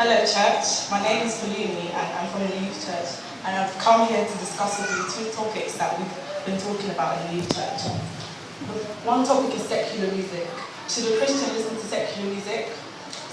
Hello church, my name is Pelumi and I'm from the youth church, and I've come here to discuss with you two topics that we've been talking about in the youth church. One topic is secular music. Should a Christian listen to secular music?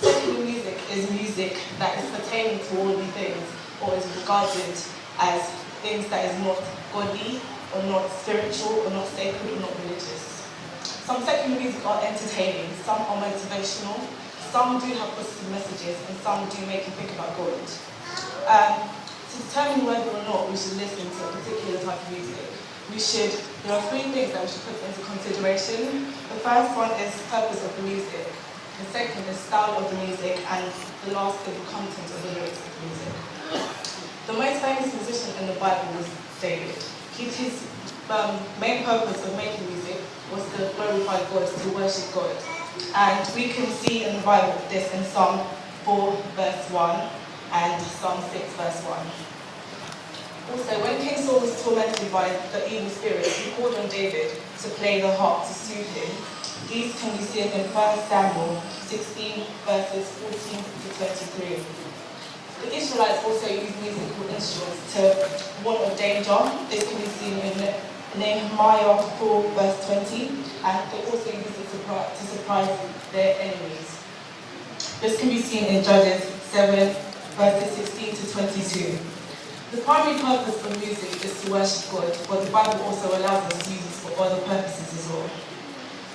Secular music is music that is pertaining to worldly things or is regarded as things that is not godly or not spiritual or not sacred or not religious. Some secular music are entertaining, some are motivational, some do have positive messages, and some do make you think about God. To determine whether or not we should listen to a particular type of music, there are three things that we should put into consideration. The first one is purpose of the music. The second is style of the music, and the last is the content of the lyrics of the music. The most famous musician in the Bible was David. His main purpose of making music was to glorify God, to worship God. And we can see in the Bible this in Psalm 4 verse 1 and Psalm 6 verse 1. Also, when King Saul was tormented by the evil spirits, he called on David to play the harp to soothe him. These can be seen in 1 Samuel 16 verses 14 to 23. The Israelites also used musical instruments to warn of danger. This can be seen in Nehemiah 4 verse 20, and they also used it to surprise their enemies. This can be seen in Judges 7 verses 16 to 22. The primary purpose of music is to worship God, but the Bible also allows us to use it for other purposes as well.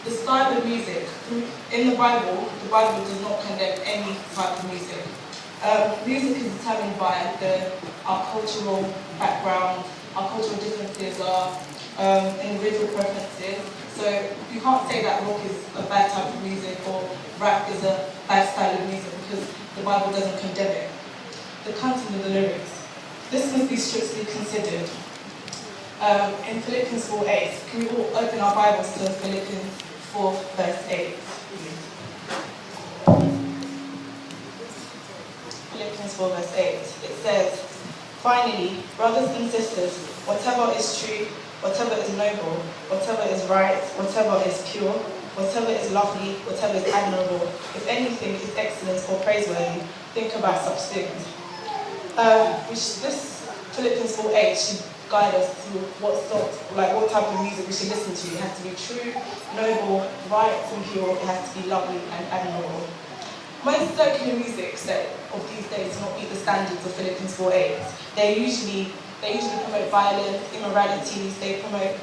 The style of music. In the Bible does not condemn any type of music. Music is determined by our cultural background, our cultural differences, our individual preferences. So you can't say that rock is a bad type of music or rap is a bad style of music because the Bible doesn't condemn it. The content of the lyrics. This must be strictly considered. In Philippians 4:8, can we all open our Bibles to Philippians 4 verse 8? Philippians 4 verse 8. It says, "Finally, brothers and sisters, whatever is true, whatever is noble, whatever is right, whatever is pure, whatever is lovely, whatever is admirable, if anything is excellent or praiseworthy, think about such things." This Philippians 4:8 should guide us to what type of music we should listen to. It has to be true, noble, right, and pure. It has to be lovely and admirable. Most secular music of these days do not meet the standards of Philippians 4:8. They usually promote violence, immoralities, they promote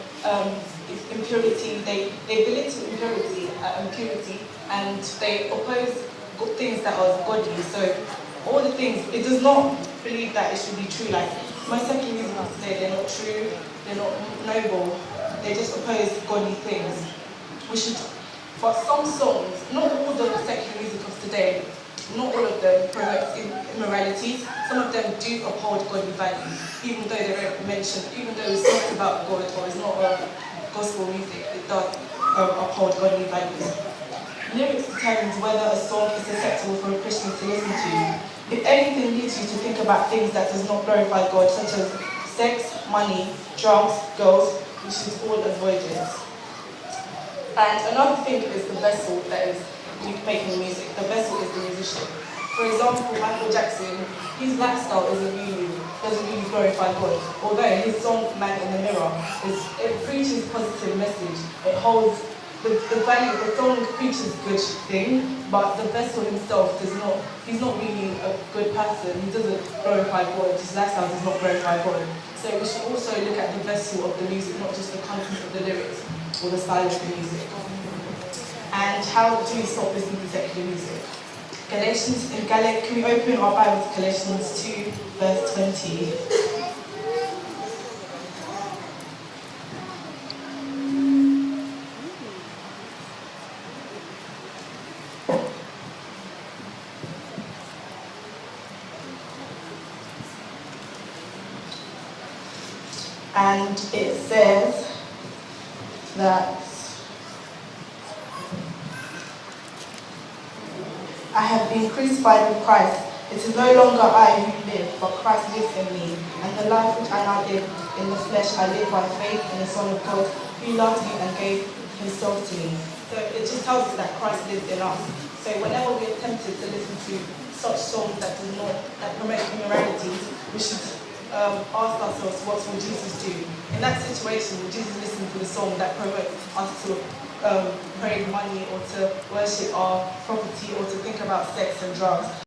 impurity, they belittle impurity, and they oppose things that are godly. So all the things, it does not believe that it should be true. Like most secular music of today, they're not true, they're not noble, they just oppose godly things. But some songs, not all the secular music of today, not all of them promote immorality. Some of them do uphold godly values, even though they don't mention, even though it's not about God or it's not gospel music, it does uphold godly values. Lyrics determines whether a song is acceptable for a Christian to listen to. If anything leads you to think about things that does not glorify God, such as sex, money, drugs, girls, we should all avoid it. And another thing is the vessel that is making music. The vessel is the musician. For example, Michael Jackson, his lifestyle doesn't really glorify God. Although his song "Man in the Mirror" it preaches positive message. It holds the value. The song preaches good thing, but the vessel himself does not. He's not really a good person. He doesn't glorify God. His lifestyle does not glorify God. So we should also look at the vessel of the music, not just the content of the lyrics or the style of the music. And how do we stop listening to secular music? Can we open our Bible to Galatians 2 verse 20? And it says that I have been crucified with Christ. It is no longer I who live, but Christ lives in me. And the life which I now live in the flesh, I live by faith in the Son of God, who loved me and gave himself to me. So it just tells us that Christ lives in us. So whenever we are tempted to listen to such songs that promote immoralities, we should ask ourselves, what will Jesus do? In that situation, will Jesus listen to the song that promotes us to crave money or to worship our property or to think about sex and drugs?